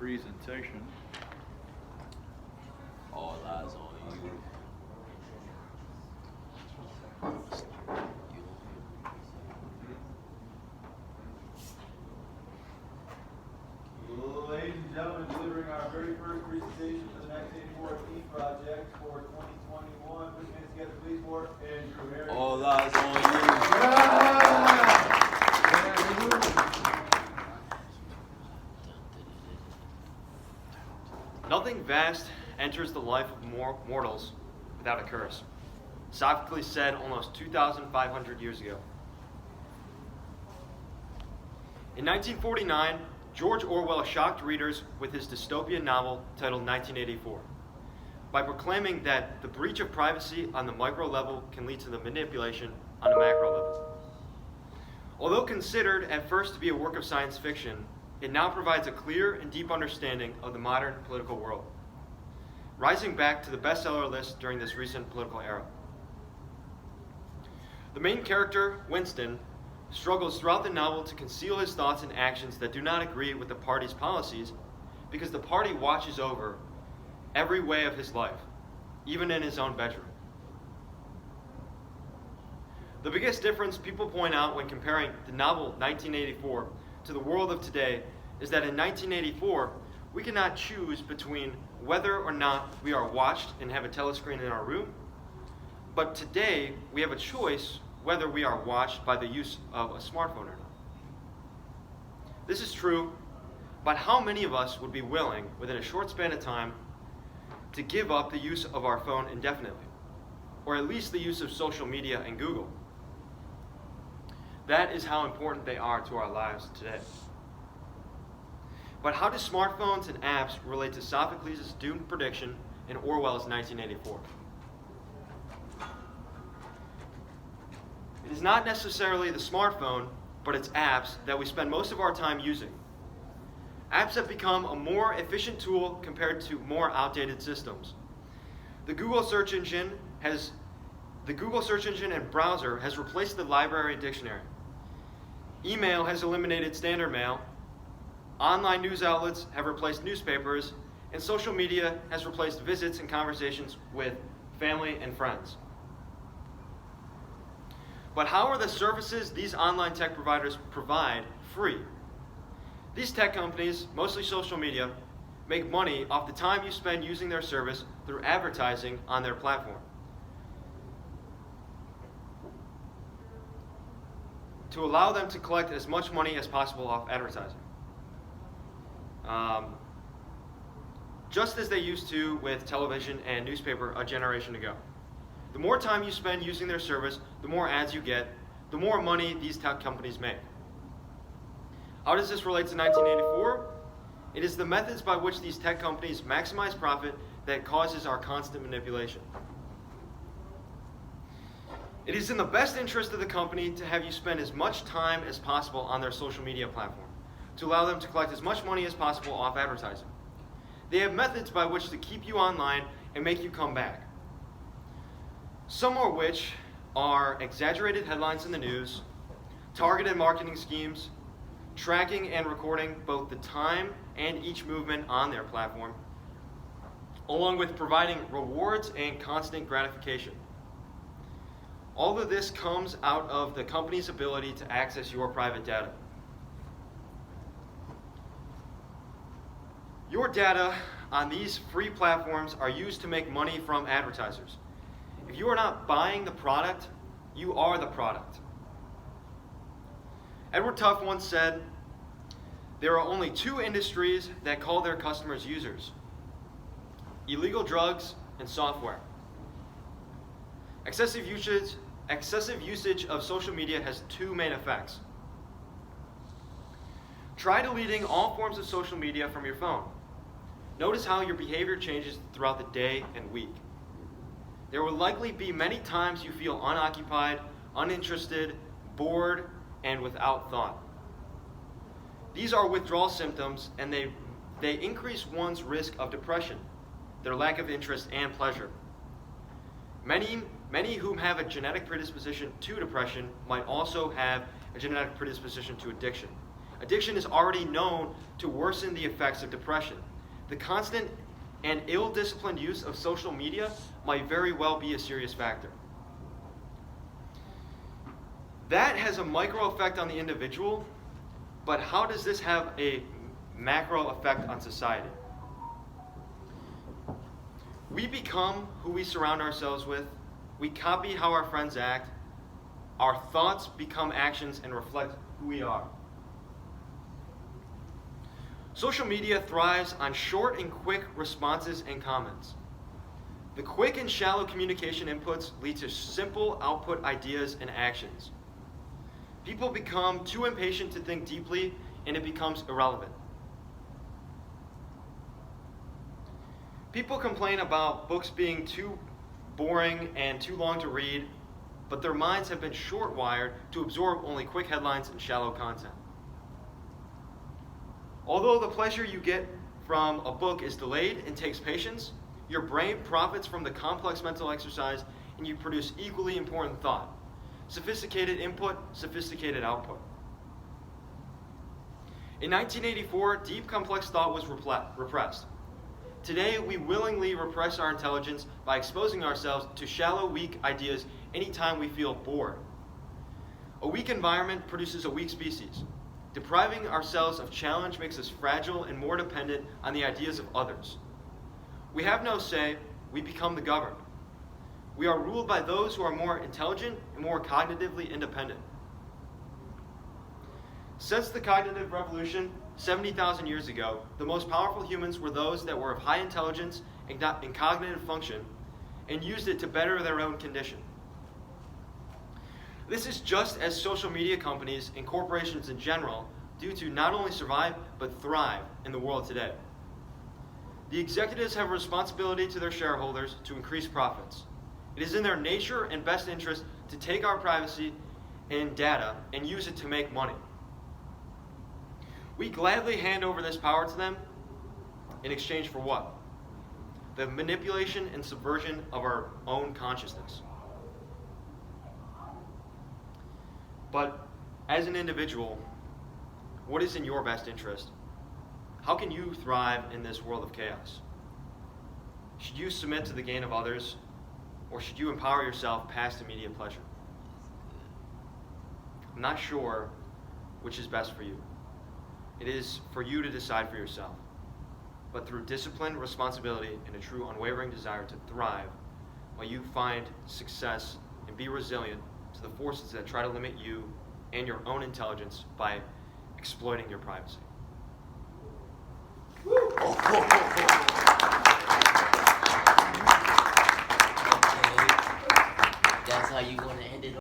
presentation. All eyes on you. Ladies and gentlemen, delivering our very first presentation for the 1984 Theme Project for 2021. Put your hands together, please, for Andrew Harris. All eyes on you. Nothing vast enters the life of mortals without a curse. Sophocles said almost 2,500 years ago. In 1949, George Orwell shocked readers with his dystopian novel titled 1984 by proclaiming that the breach of privacy on the micro level can lead to the manipulation on the macro level. Although considered at first to be a work of science fiction, it now provides a clear and deep understanding of the modern political world, rising back to the bestseller list during this recent political era. The main character, Winston, struggles throughout the novel to conceal his thoughts and actions that do not agree with the party's policies because the party watches over every way of his life, even in his own bedroom. The biggest difference people point out when comparing the novel 1984 to the world of today is that in 1984, we cannot choose between whether or not we are watched and have a telescreen in our room, but today we have a choice whether we are watched by the use of a smartphone or not. This is true, but how many of us would be willing, within a short span of time, to give up the use of our phone indefinitely, or at least the use of social media and Google? That is how important they are to our lives today. But how do smartphones and apps relate to Sophocles' doomed prediction in Orwell's 1984? It is not necessarily the smartphone, but it's apps that we spend most of our time using. Apps have become a more efficient tool compared to more outdated systems. The Google search engine and browser has replaced the library and dictionary. Email has eliminated standard mail. Online news outlets have replaced newspapers, and social media has replaced visits and conversations with family and friends. But how are the services these online tech providers provide free? These tech companies, mostly social media, make money off the time you spend using their service through advertising on their platform. To allow them to collect as much money as possible off advertising. Just as they used to with television and newspaper a generation ago. The more time you spend using their service, the more ads you get, the more money these tech companies make. How does this relate to 1984? It is the methods by which these tech companies maximize profit that causes our constant manipulation. It is in the best interest of the company to have you spend as much time as possible on their social media platform, to allow them to collect as much money as possible off advertising. They have methods by which to keep you online and make you come back. Some of which are exaggerated headlines in the news, targeted marketing schemes, tracking and recording both the time and each movement on their platform, along with providing rewards and constant gratification. All of this comes out of the company's ability to access your private data. Your data on these free platforms are used to make money from advertisers. If you are not buying the product, you are the product. Edward Tuff once said, "There are only two industries that call their customers users: illegal drugs and software." Excessive usage of social media has two main effects. Try deleting all forms of social media from your phone. Notice how your behavior changes throughout the day and week. There will likely be many times you feel unoccupied, uninterested, bored, and without thought. These are withdrawal symptoms, and they increase one's risk of depression, their lack of interest and pleasure. Many who have a genetic predisposition to depression might also have a genetic predisposition to addiction. addiction is already known to worsen the effects of depression. The constant and ill-disciplined use of social media might very well be a serious factor. That has a micro effect on the individual, but how does this have a macro effect on society? We become who we surround ourselves with. We copy how our friends act. Our thoughts become actions and reflect who we are. Social media thrives on short and quick responses and comments. The quick and shallow communication inputs lead to simple output ideas and actions. People become too impatient to think deeply, and it becomes irrelevant. People complain about books being too boring and too long to read, but their minds have been short-wired to absorb only quick headlines and shallow content. Although the pleasure you get from a book is delayed and takes patience, your brain profits from the complex mental exercise and you produce equally important thought. Sophisticated input, sophisticated output. In 1984, deep complex thought was repressed. Today, we willingly repress our intelligence by exposing ourselves to shallow, weak ideas anytime we feel bored. A weak environment produces a weak species. Depriving ourselves of challenge makes us fragile and more dependent on the ideas of others. We have no say, we become the governed. We are ruled by those who are more intelligent and more cognitively independent. Since the cognitive revolution 70,000 years ago, the most powerful humans were those that were of high intelligence and cognitive function and used it to better their own condition. This is just as social media companies and corporations in general do to not only survive, but thrive in the world today. The executives have a responsibility to their shareholders to increase profits. It is in their nature and best interest to take our privacy and data and use it to make money. We gladly hand over this power to them in exchange for what? The manipulation and subversion of our own consciousness. But as an individual, what is in your best interest? How can you thrive in this world of chaos? Should you submit to the gain of others, or should you empower yourself past immediate pleasure? I'm not sure which is best for you. It is for you to decide for yourself. But through discipline, responsibility, and a true unwavering desire to thrive, while you find success and be resilient to the forces that try to limit you and your own intelligence by exploiting your privacy. Okay. That's how you gonna end it.